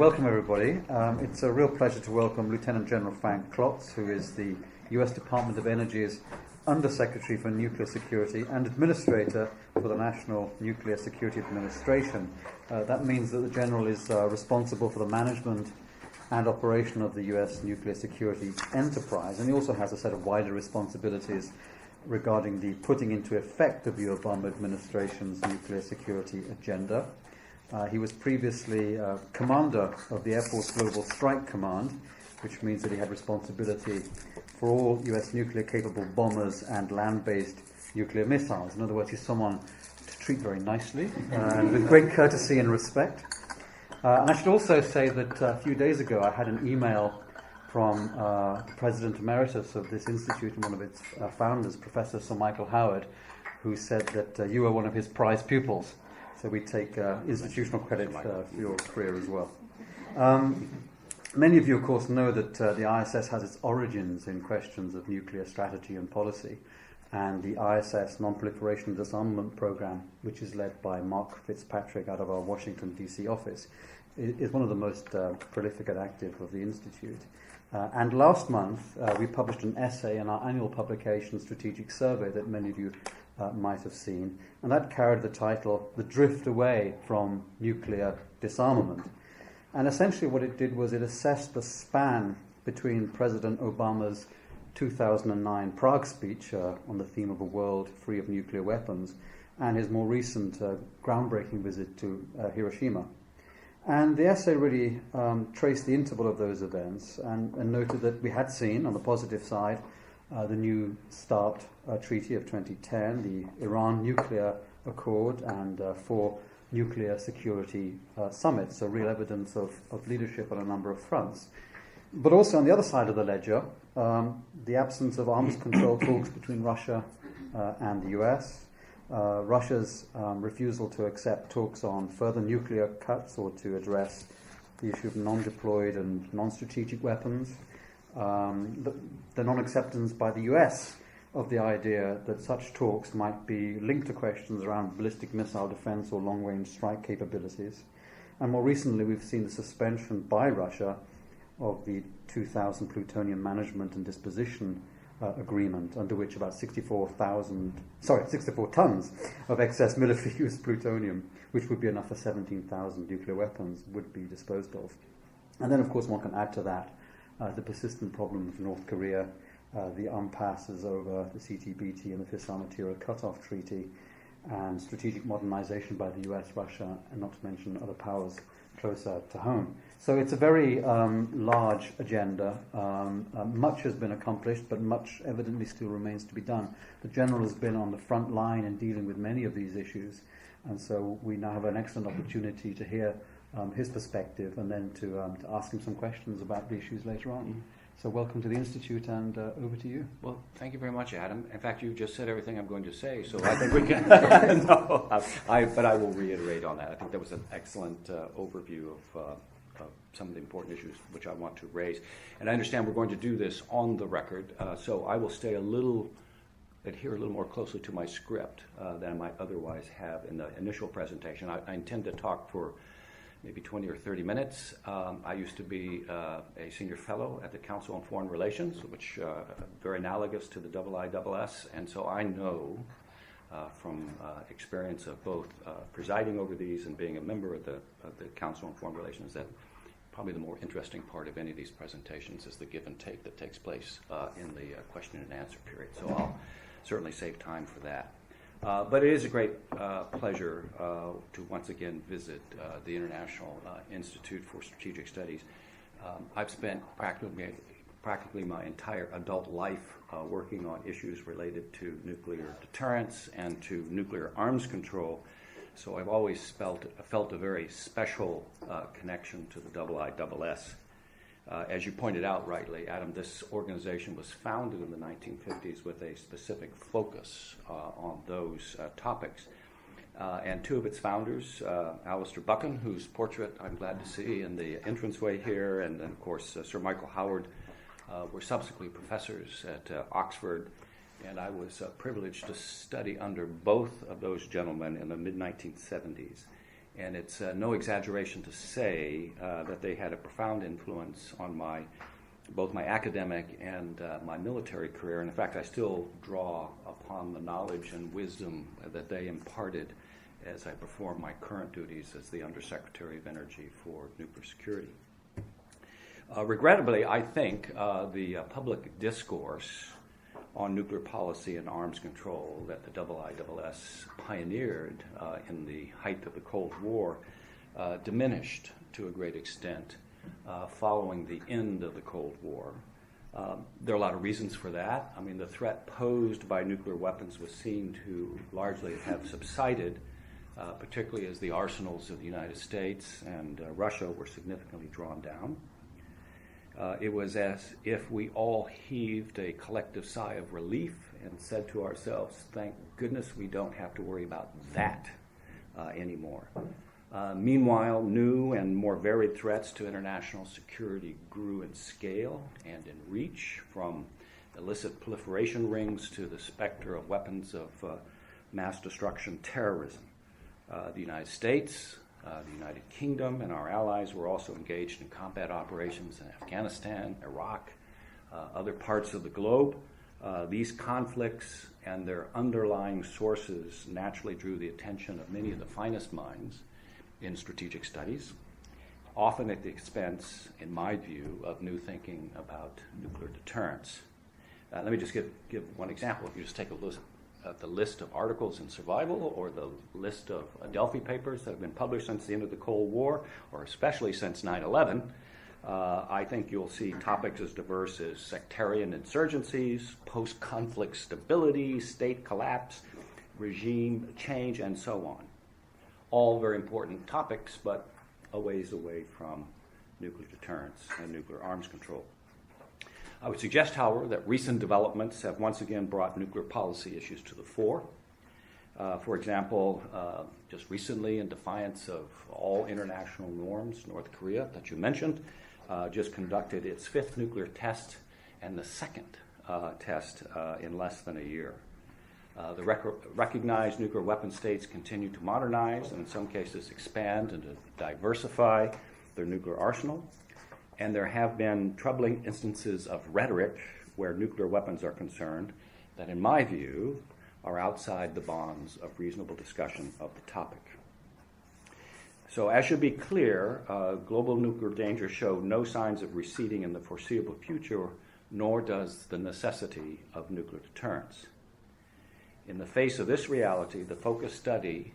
Welcome, everybody. It's a real pleasure to welcome Lieutenant General Frank Klotz, who is the U.S. Department of Energy's Undersecretary for Nuclear Security and Administrator for the National Nuclear Security Administration. That means that the General is responsible for the management and operation of the U.S. nuclear security enterprise, and he also has a set of wider responsibilities regarding the putting into effect of the Obama administration's nuclear security agenda. He was previously commander of the Air Force Global Strike Command, which means that he had responsibility for all U.S. nuclear-capable bombers and land-based nuclear missiles. In other words, he's someone to treat very nicely and with great courtesy and respect. And I should also say that a few days ago I had an email from the President Emeritus of this institute and one of its founders, Professor Sir Michael Howard, who said that you were one of his prize pupils. So we take institutional credit for your career as well. Many of you, of course, know that the ISS has its origins in questions of nuclear strategy and policy, and the ISS Non-Proliferation and Disarmament Program, which is led by Mark Fitzpatrick out of our Washington, D.C. office, is one of the most prolific and active of the Institute. And last month, we published an essay in our annual publication, Strategic Survey, that many of you might have seen, and that carried the title, The Drift Away from Nuclear Disarmament. And essentially what it did was it assessed the span between President Obama's 2009 Prague speech on the theme of a world free of nuclear weapons and his more recent groundbreaking visit to Hiroshima. And the essay really traced the interval of those events and noted that we had seen, on the positive side, the New START Treaty of 2010, the Iran Nuclear Accord, and 4 nuclear security summits, so real evidence of leadership on a number of fronts. But also on the other side of the ledger, the absence of arms control talks between Russia and the US, Russia's refusal to accept talks on further nuclear cuts or to address the issue of non-deployed and non-strategic weapons, the non-acceptance by the US of the idea that such talks might be linked to questions around ballistic missile defense or long-range strike capabilities. And more recently, we've seen the suspension by Russia of the 2000 plutonium management and disposition agreement, under which about 64 tons of excess military use plutonium, which would be enough for 17,000 nuclear weapons, would be disposed of. And then, of course, one can add to that the persistent problem of North Korea, the impasses over the CTBT and the Fissile Material Cutoff Treaty, and strategic modernization by the US, Russia, and not to mention other powers closer to home. So it's a very large agenda. Much has been accomplished, but much evidently still remains to be done. The General has been on the front line in dealing with many of these issues, and so we now have an excellent opportunity to hear his perspective and then to ask him some questions about the issues later on. Mm-hmm. So welcome to the Institute, and over to you. Well, thank you very much, Adam. In fact, you just said everything I'm going to say, so I think we can... but I will reiterate on that. I think that was an excellent overview of some of the important issues which I want to raise. And I understand we're going to do this on the record, so I will adhere a little more closely to my script than I might otherwise have in the initial presentation. I intend to talk for maybe 20 or 30 minutes. I used to be a senior fellow at the Council on Foreign Relations, which very analogous to the IISS, and so I know from experience of both presiding over these and being a member of the Council on Foreign Relations that probably the more interesting part of any of these presentations is the give and take that takes place in the question and answer period. So I'll certainly save time for that. But it is a great pleasure to once again visit the International Institute for Strategic Studies. I've spent practically my entire adult life working on issues related to nuclear deterrence and to nuclear arms control, so I've always felt a very special connection to the IISS. As you pointed out rightly, Adam, this organization was founded in the 1950s with a specific focus on those topics. And 2 of its founders, Alistair Buchan, whose portrait I'm glad to see in the entranceway here, and then, of course, Sir Michael Howard, were subsequently professors at Oxford. And I was privileged to study under both of those gentlemen in the mid-1970s. And it's no exaggeration to say that they had a profound influence on both my academic and my military career. And in fact, I still draw upon the knowledge and wisdom that they imparted as I perform my current duties as the Undersecretary of Energy for Nuclear Security. Regrettably, I think the public discourse on nuclear policy and arms control that the IISS pioneered in the height of the Cold War diminished to a great extent following the end of the Cold War. There are a lot of reasons for that. I mean, the threat posed by nuclear weapons was seen to largely have subsided, particularly as the arsenals of the United States and Russia were significantly drawn down. It was as if we all heaved a collective sigh of relief and said to ourselves, thank goodness we don't have to worry about that anymore. Meanwhile, new and more varied threats to international security grew in scale and in reach, from illicit proliferation rings to the specter of weapons of mass destruction terrorism. The United States, the United Kingdom, and our allies were also engaged in combat operations in Afghanistan, Iraq, other parts of the globe. These conflicts and their underlying sources naturally drew the attention of many of the finest minds in strategic studies, often at the expense, in my view, of new thinking about nuclear deterrence. Let me just give one example. If you just take a look at the list of articles in Survival or the list of Delphi papers that have been published since the end of the Cold War, or especially since 9/11, I think you'll see topics as diverse as sectarian insurgencies, post-conflict stability, state collapse, regime change, and so on. All very important topics, but a ways away from nuclear deterrence and nuclear arms control. I would suggest, however, that recent developments have once again brought nuclear policy issues to the fore. For example, just recently, in defiance of all international norms, North Korea, that you mentioned, just conducted its 5th nuclear test and the 2nd test in less than a year. The recognized nuclear weapon states continue to modernize and in some cases expand and to diversify their nuclear arsenal. And there have been troubling instances of rhetoric where nuclear weapons are concerned that, in my view, are outside the bonds of reasonable discussion of the topic. So, as should be clear, global nuclear danger show no signs of receding in the foreseeable future, nor does the necessity of nuclear deterrence. In the face of this reality, the focused study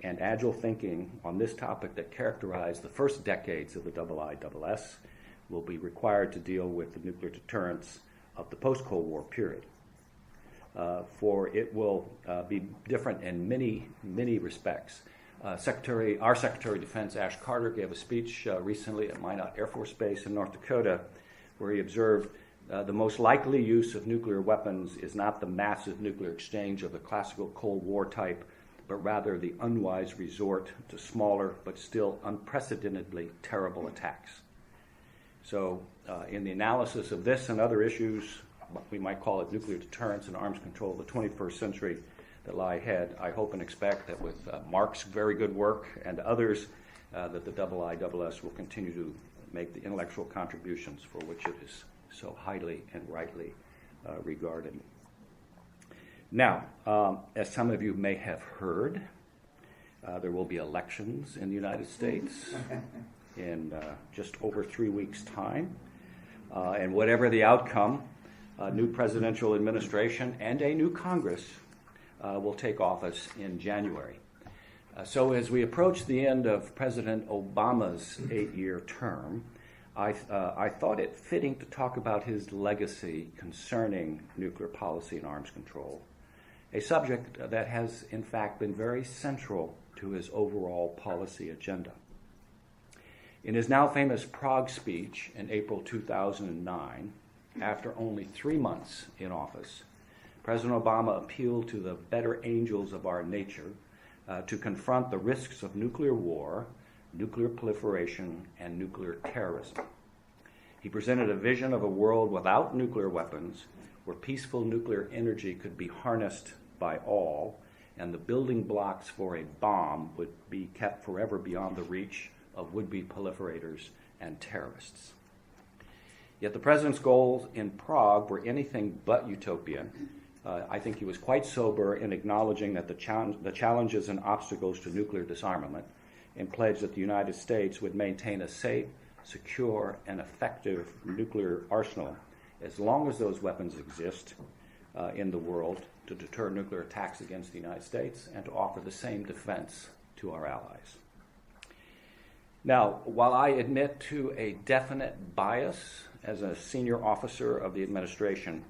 and agile thinking on this topic that characterized the first decades of the IISS will be required to deal with the nuclear deterrence of the post-Cold War period. For it will be different in many, many respects. Our Secretary of Defense, Ash Carter, gave a speech recently at Minot Air Force Base in North Dakota, where he observed the most likely use of nuclear weapons is not the massive nuclear exchange of the classical Cold War type, but rather the unwise resort to smaller but still unprecedentedly terrible attacks. So in the analysis of this and other issues, we might call it nuclear deterrence and arms control of the 21st century that lie ahead, I hope and expect that with Mark's very good work and others, that the IISS will continue to make the intellectual contributions for which it is so highly and rightly regarded. Now, as some of you may have heard, there will be elections in the United States in just over 3 weeks' time. And whatever the outcome, a new presidential administration and a new Congress will take office in January. So as we approach the end of President Obama's 8-year term, I thought it fitting to talk about his legacy concerning nuclear policy and arms control, a subject that has, in fact, been very central to his overall policy agenda. In his now famous Prague speech in April 2009, after only 3 months in office, President Obama appealed to the better angels of our nature to confront the risks of nuclear war, nuclear proliferation, and nuclear terrorism. He presented a vision of a world without nuclear weapons, where peaceful nuclear energy could be harnessed by all, and the building blocks for a bomb would be kept forever beyond the reach of would-be proliferators and terrorists. Yet the president's goals in Prague were anything but utopian. I think he was quite sober in acknowledging that the challenges and obstacles to nuclear disarmament, and pledged that the United States would maintain a safe, secure, and effective nuclear arsenal as long as those weapons exist in the world to deter nuclear attacks against the United States and to offer the same defense to our allies. Now, while I admit to a definite bias as a senior officer of the administration,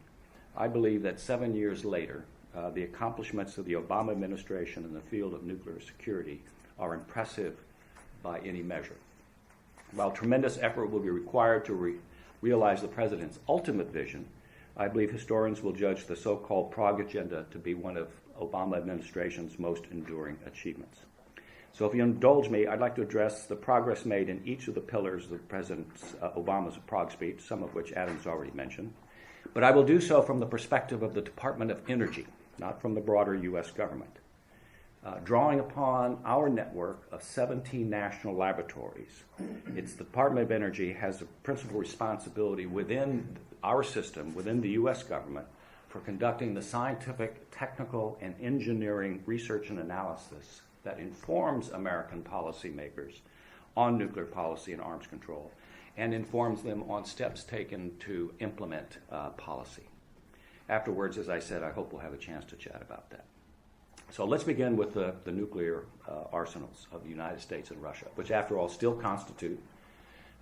I believe that 7 years later, the accomplishments of the Obama administration in the field of nuclear security are impressive by any measure. While tremendous effort will be required to realize the president's ultimate vision, I believe historians will judge the so-called Prague Agenda to be one of Obama administration's most enduring achievements. So if you indulge me, I'd like to address the progress made in each of the pillars of President Obama's Prague speech, some of which Adam's already mentioned. But I will do so from the perspective of the Department of Energy, not from the broader U.S. government. Drawing upon our network of 17 national laboratories, it's the Department of Energy has a principal responsibility within our system, within the U.S. government, for conducting the scientific, technical, and engineering research and analysis that informs American policymakers on nuclear policy and arms control, and informs them on steps taken to implement policy. Afterwards, as I said, I hope we'll have a chance to chat about that. So let's begin with the nuclear arsenals of the United States and Russia, which after all still constitute,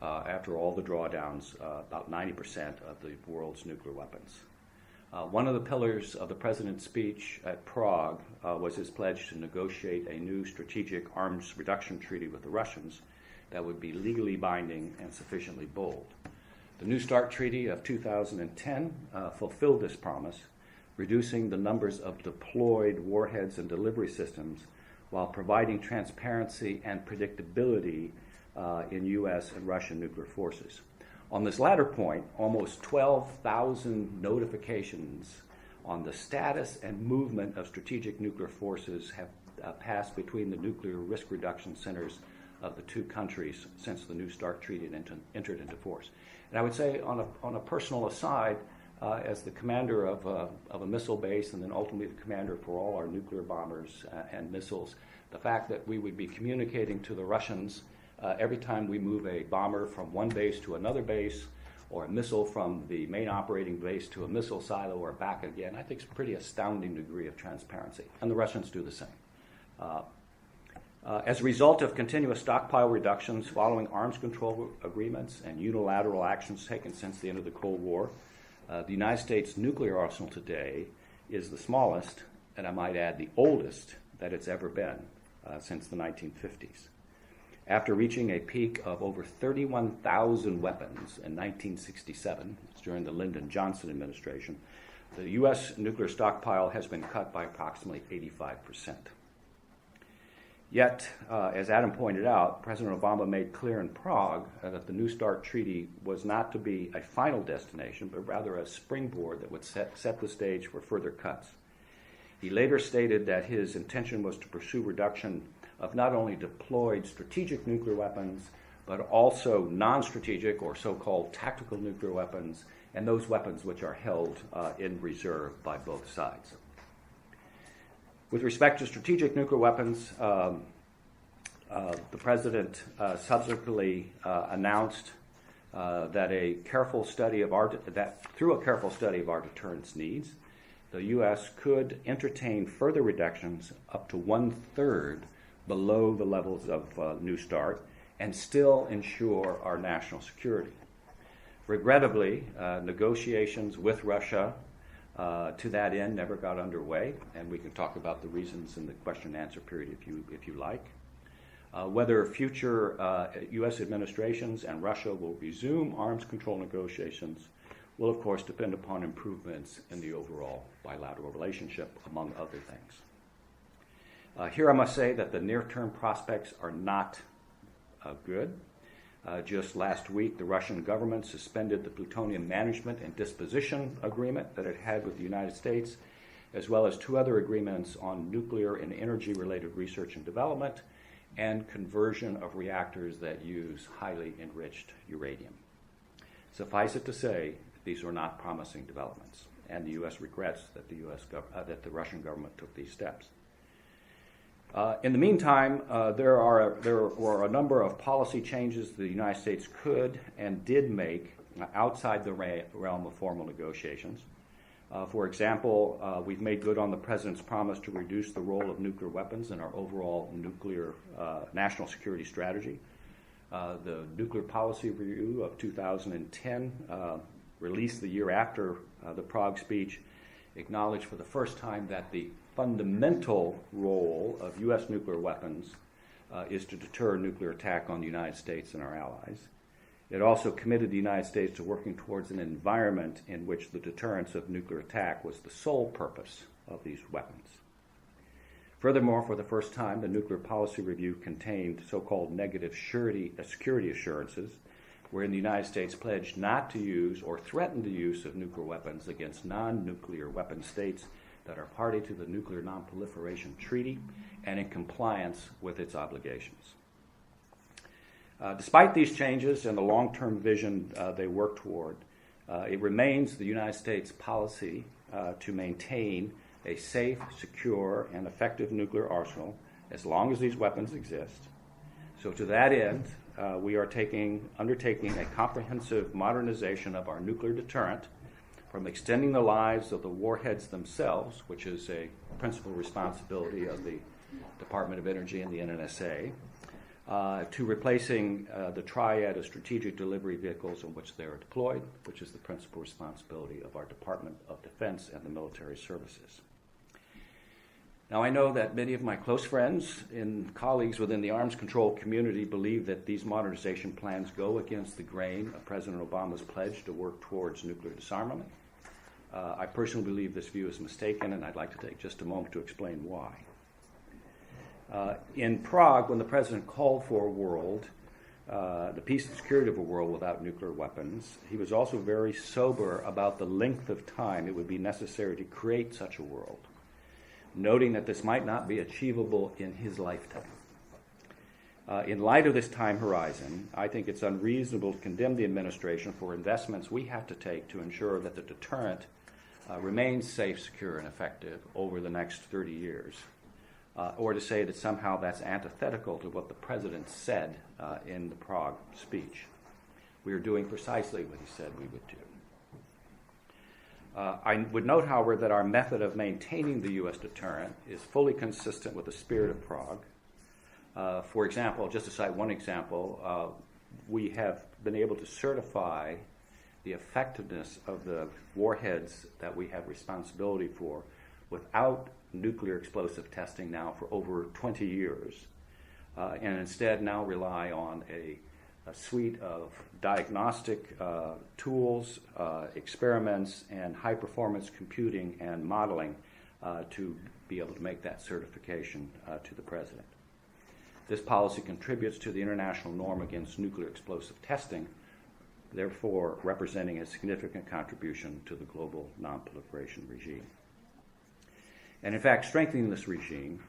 after all the drawdowns, about 90% of the world's nuclear weapons. One of the pillars of the president's speech at Prague was his pledge to negotiate a new strategic arms reduction treaty with the Russians that would be legally binding and sufficiently bold. The New START Treaty of 2010 fulfilled this promise, reducing the numbers of deployed warheads and delivery systems while providing transparency and predictability in U.S. and Russian nuclear forces. On this latter point, almost 12,000 notifications on the status and movement of strategic nuclear forces have passed between the nuclear risk reduction centers of the two countries since the New START Treaty entered into force. And I would say, on a personal aside, as the commander of a missile base and then ultimately the commander for all our nuclear bombers and missiles, the fact that we would be communicating to the Russians every time we move a bomber from one base to another base, or a missile from the main operating base to a missile silo or back again, I think is a pretty astounding degree of transparency. And the Russians do the same. As a result of continuous stockpile reductions following arms control agreements and unilateral actions taken since the end of the Cold War, the United States nuclear arsenal today is the smallest, and I might add the oldest, that it's ever been since the 1950s. After reaching a peak of over 31,000 weapons in 1967, during the Lyndon Johnson administration, the U.S. nuclear stockpile has been cut by approximately 85%. Yet, as Adam pointed out, President Obama made clear in Prague that the New START Treaty was not to be a final destination, but rather a springboard that would set the stage for further cuts. He later stated that his intention was to pursue reduction of not only deployed strategic nuclear weapons, but also non-strategic or so-called tactical nuclear weapons, and those weapons which are held in reserve by both sides. With respect to strategic nuclear weapons, the President subsequently announced that through a careful study of our deterrence needs, the U.S. could entertain further reductions up to 1/3 below the levels of New START and still ensure our national security. Regrettably, negotiations with Russia to that end never got underway, and we can talk about the reasons in the question and answer period if you like. Whether future U.S. administrations and Russia will resume arms control negotiations will, of course, depend upon improvements in the overall bilateral relationship, among other things. Here I must say that the near-term prospects are not good. Just last week, the Russian government suspended the plutonium management and disposition agreement that it had with the United States, as well as 2 other agreements on nuclear and energy-related research and development and conversion of reactors that use highly enriched uranium. Suffice it to say, these were not promising developments, and the U.S. regrets that the Russian government took these steps. In the meantime, there were a number of policy changes the United States could and did make outside the realm of formal negotiations. For example, we've made good on the President's promise to reduce the role of nuclear weapons in our overall nuclear national security strategy. The Nuclear Policy Review of 2010, released the year after the Prague speech, acknowledged for the first time that the fundamental role of U.S. nuclear weapons is to deter nuclear attack on the United States and our allies. It also committed the United States to working towards an environment in which the deterrence of nuclear attack was the sole purpose of these weapons. Furthermore, for the first time, the Nuclear Policy Review contained so-called negative security assurances, wherein the United States pledged not to use or threaten the use of nuclear weapons against non-nuclear weapon states that are party to the Nuclear Non-Proliferation Treaty and in compliance with its obligations. Despite these changes and the long-term vision they work toward, it remains the United States policy to maintain a safe, secure, and effective nuclear arsenal as long as these weapons exist. So to that end, we are undertaking a comprehensive modernization of our nuclear deterrent, from extending the lives of the warheads themselves, which is a principal responsibility of the Department of Energy and the NNSA, to replacing the triad of strategic delivery vehicles in which they are deployed, which is the principal responsibility of our Department of Defense and the military services. Now, I know that many of my close friends and colleagues within the arms control community believe that these modernization plans go against the grain of President Obama's pledge to work towards nuclear disarmament. I personally believe this view is mistaken, and I'd like to take just a moment to explain why. In Prague, when the President called for a world, the peace and security of a world without nuclear weapons, he was also very sober about the length of time it would be necessary to create such a world, noting that this might not be achievable in his lifetime. In light of this time horizon, I think it's unreasonable to condemn the administration for investments we have to take to ensure that the deterrent remains safe, secure, and effective over the next 30 years, or to say that somehow that's antithetical to what the President said in the Prague speech. We are doing precisely what he said we would do. I would note, however, that our method of maintaining the U.S. deterrent is fully consistent with the spirit of Prague. For example, just to cite one example, we have been able to certify the effectiveness of the warheads that we have responsibility for without nuclear explosive testing now for over 20 years, and instead now rely on a suite of diagnostic tools, experiments, and high-performance computing and modeling to be able to make that certification to the President. This policy contributes to the international norm against nuclear explosive testing, therefore representing a significant contribution to the global non-proliferation regime. And in fact, strengthening this regime,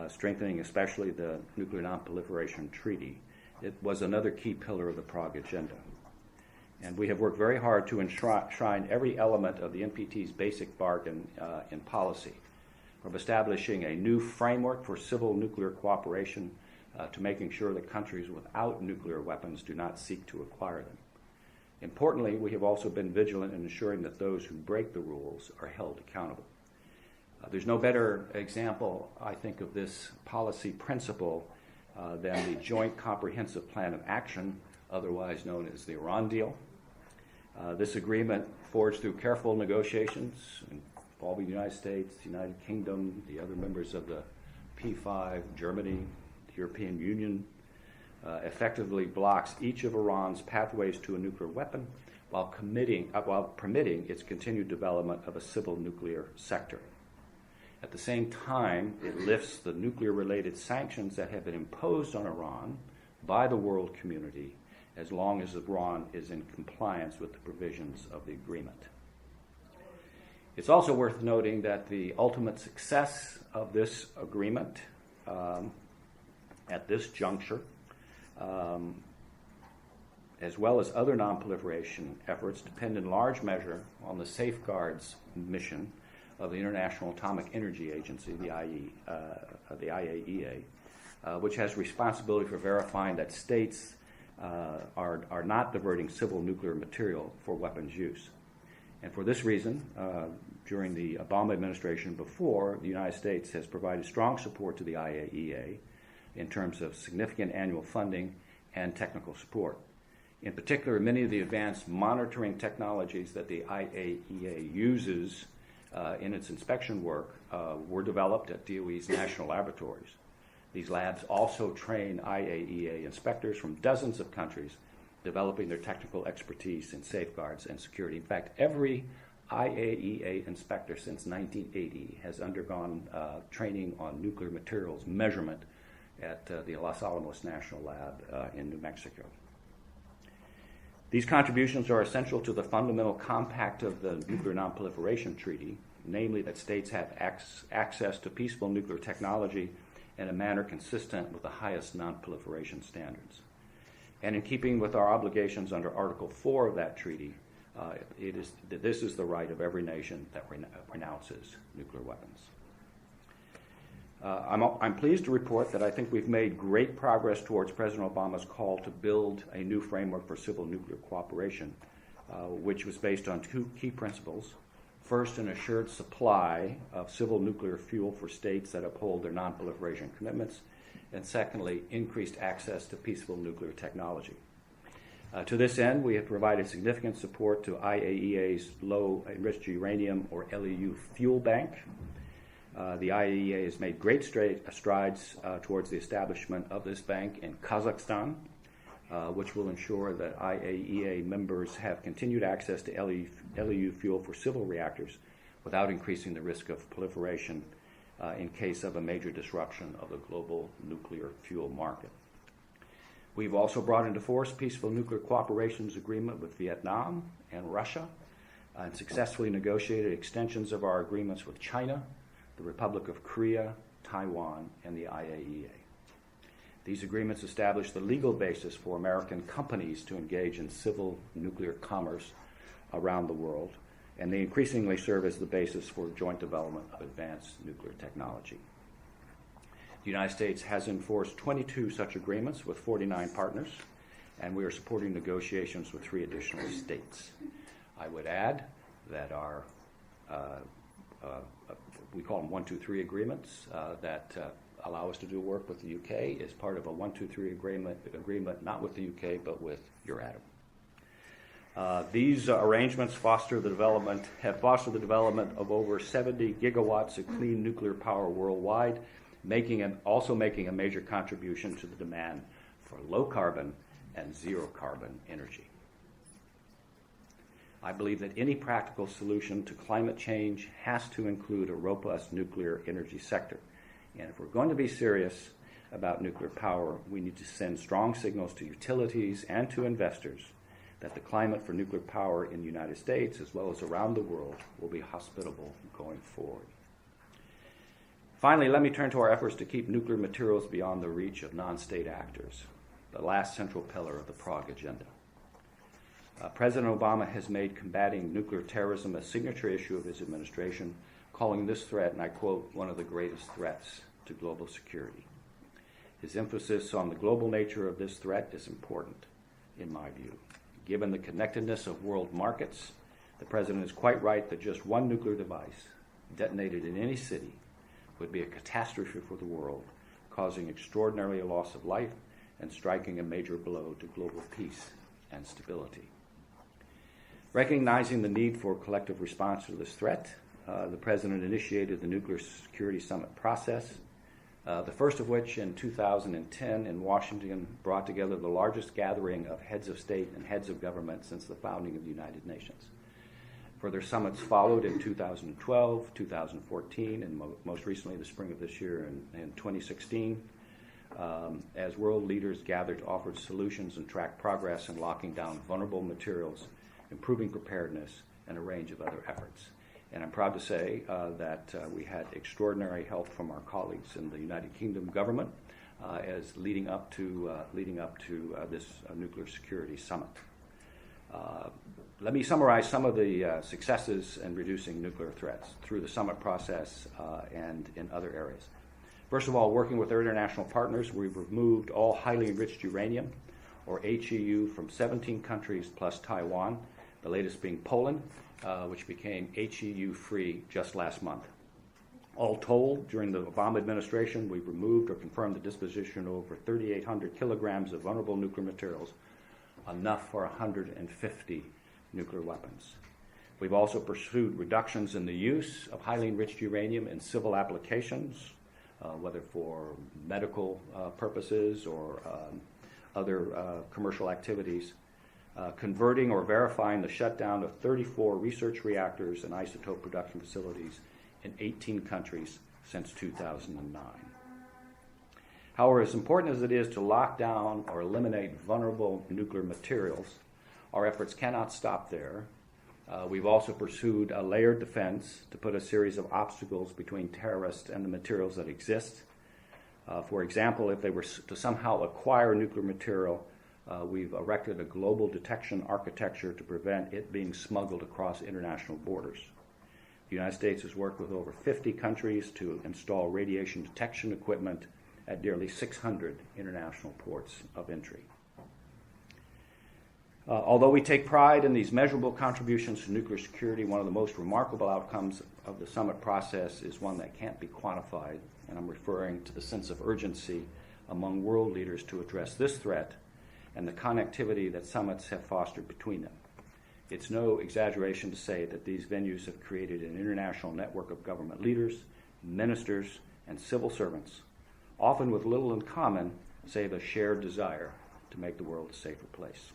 strengthening especially the Nuclear Non-Proliferation Treaty, it was another key pillar of the Prague agenda. And we have worked very hard to enshrine every element of the NPT's basic bargain in policy, from establishing a new framework for civil nuclear cooperation to making sure that countries without nuclear weapons do not seek to acquire them. Importantly, we have also been vigilant in ensuring that those who break the rules are held accountable. There's no better example, I think, of this policy principle than the Joint Comprehensive Plan of Action, otherwise known as the Iran deal. This agreement, forged through careful negotiations involving the United States, the United Kingdom, the other members of the P5, Germany, the European Union, effectively blocks each of Iran's pathways to a nuclear weapon while permitting its continued development of a civil nuclear sector. At the same time, it lifts the nuclear-related sanctions that have been imposed on Iran by the world community as long as Iran is in compliance with the provisions of the agreement. It's also worth noting that the ultimate success of this agreement at this juncture, as well as other non-proliferation efforts, depend in large measure on the safeguards mission of the International Atomic Energy Agency, the IAEA, which has responsibility for verifying that states are not diverting civil nuclear material for weapons use. And for this reason, during the Obama administration before, the United States has provided strong support to the IAEA in terms of significant annual funding and technical support. In particular, many of the advanced monitoring technologies that the IAEA uses in its inspection work were developed at DOE's national laboratories. These labs also train IAEA inspectors from dozens of countries, developing their technical expertise in safeguards and security. In fact, every IAEA inspector since 1980 has undergone training on nuclear materials measurement at the Los Alamos National Lab in New Mexico. These contributions are essential to the fundamental compact of the Nuclear Non-Proliferation Treaty, namely that states have access to peaceful nuclear technology in a manner consistent with the highest non-proliferation standards. And in keeping with our obligations under Article 4 of that treaty, this is the right of every nation that renounces nuclear weapons. I'm pleased to report that I think we've made great progress towards President Obama's call to build a new framework for civil nuclear cooperation, which was based on two key principles. First, an assured supply of civil nuclear fuel for states that uphold their non-proliferation commitments, and secondly, increased access to peaceful nuclear technology. To this end, we have provided significant support to IAEA's Low Enriched Uranium, or LEU, Fuel Bank. The IAEA has made great strides towards the establishment of this bank in Kazakhstan, which will ensure that IAEA members have continued access to LEU fuel for civil reactors without increasing the risk of proliferation in case of a major disruption of the global nuclear fuel market. We've also brought into force peaceful nuclear cooperation agreement with Vietnam and Russia, and successfully negotiated extensions of our agreements with China, the Republic of Korea, Taiwan, and the IAEA. These agreements establish the legal basis for American companies to engage in civil nuclear commerce around the world, and they increasingly serve as the basis for joint development of advanced nuclear technology. The United States has enforced 22 such agreements with 49 partners, and we are supporting negotiations with 3 additional states. I would add that our we call them 1, 2, 3 agreements that allow us to do work with the UK is part of a 1, 2, 3 agreement not with the UK but with Euratom. These arrangements have fostered the development of over 70 gigawatts of clean nuclear power worldwide, also making a major contribution to the demand for low carbon and zero carbon energy. I believe that any practical solution to climate change has to include a robust nuclear energy sector. And if we're going to be serious about nuclear power, we need to send strong signals to utilities and to investors that the climate for nuclear power in the United States, as well as around the world, will be hospitable going forward. Finally, let me turn to our efforts to keep nuclear materials beyond the reach of non-state actors, the last central pillar of the Prague Agenda. President Obama has made combating nuclear terrorism a signature issue of his administration, calling this threat, and I quote, one of the greatest threats to global security. His emphasis on the global nature of this threat is important, in my view. Given the connectedness of world markets, the President is quite right that just one nuclear device detonated in any city would be a catastrophe for the world, causing extraordinary loss of life and striking a major blow to global peace and stability. Recognizing the need for collective response to this threat, the President initiated the Nuclear Security Summit process, the first of which in 2010 in Washington brought together the largest gathering of heads of state and heads of government since the founding of the United Nations. Further summits followed in 2012, 2014, and most recently the spring of this year in 2016, as world leaders gathered to offer solutions and track progress in locking down vulnerable materials, improving preparedness, and a range of other efforts. And I'm proud to say that we had extraordinary help from our colleagues in the United Kingdom government as leading up to this nuclear security summit. Let me summarize some of the successes in reducing nuclear threats through the summit process and in other areas. First of all, working with our international partners, we've removed all highly enriched uranium, or HEU, from 17 countries plus Taiwan, the latest being Poland, which became HEU-free just last month. All told, during the Obama administration, we've removed or confirmed the disposition of over 3,800 kilograms of vulnerable nuclear materials, enough for 150 nuclear weapons. We've also pursued reductions in the use of highly enriched uranium in civil applications, whether for medical purposes or other commercial activities, converting or verifying the shutdown of 34 research reactors and isotope production facilities in 18 countries since 2009. However, as important as it is to lock down or eliminate vulnerable nuclear materials, our efforts cannot stop there. We've also pursued a layered defense to put a series of obstacles between terrorists and the materials that exist. For example, if they were to somehow acquire nuclear material, we've erected a global detection architecture to prevent it being smuggled across international borders. The United States has worked with over 50 countries to install radiation detection equipment at nearly 600 international ports of entry. Although we take pride in these measurable contributions to nuclear security, one of the most remarkable outcomes of the summit process is one that can't be quantified, and I'm referring to the sense of urgency among world leaders to address this threat and the connectivity that summits have fostered between them. It's no exaggeration to say that these venues have created an international network of government leaders, ministers, and civil servants, often with little in common save a shared desire to make the world a safer place.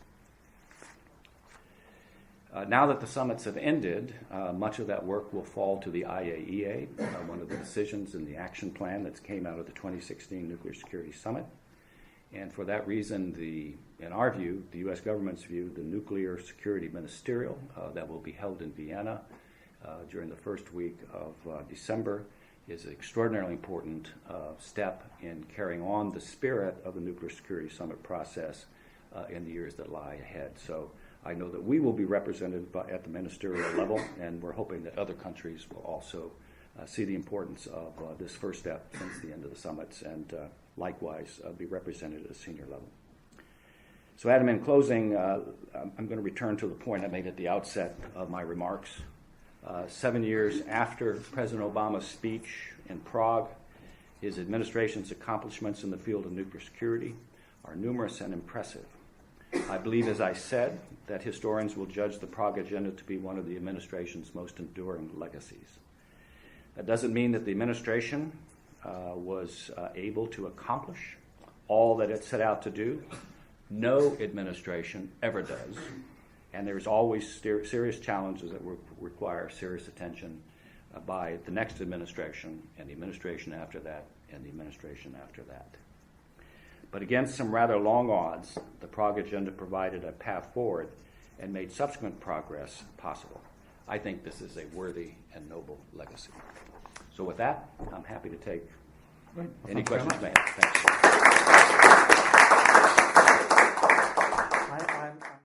Now that the summits have ended, much of that work will fall to the IAEA, one of the decisions in the action plan that came out of the 2016 Nuclear Security Summit. And for that reason, in our view, the U.S. government's view, the Nuclear Security Ministerial that will be held in Vienna during the first week of December is an extraordinarily important step in carrying on the spirit of the Nuclear Security Summit process in the years that lie ahead. So I know that we will be represented at the ministerial level, and we're hoping that other countries will also see the importance of this first step since the end of the summits, and likewise be represented at a senior level. So Adam, in closing, I'm going to return to the point I made at the outset of my remarks. 7 years after President Obama's speech in Prague, his administration's accomplishments in the field of nuclear security are numerous and impressive. I believe, as I said, that historians will judge the Prague Agenda to be one of the administration's most enduring legacies. That doesn't mean that the administration was able to accomplish all that it set out to do. No administration ever does. And there's always serious challenges that require serious attention by the next administration, and the administration after that, and the administration after that. But against some rather long odds, the Prague Agenda provided a path forward and made subsequent progress possible. I think this is a worthy and noble legacy. So with that, I'm happy to take any questions you may have. Thanks.